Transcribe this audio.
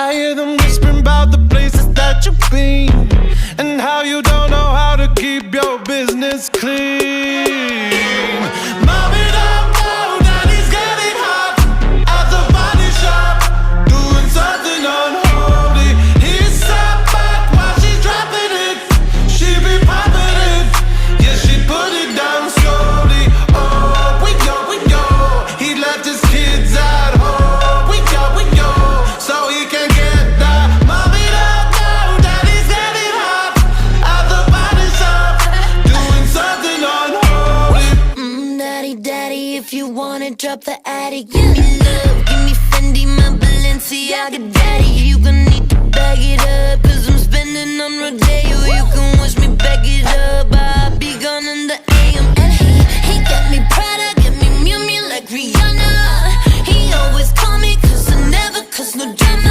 I hear them whispering about the places that you've been, and how you don't know how to keep your business clean. Mom it up now, daddy's getting hot at the body shop, doing something unholy. He's sat back while she's dropping it. She be popping it, yeah, she put it down slowly. Oh, we go, he left his kids at home. We go, so he can get that. Mom it up now, daddy's getting hot at the body shop, doing something unholy. Daddy, if you wanna drop the attic, give me love, give me Fendi, my Balenciaga daddy. You gon' need to bag it up.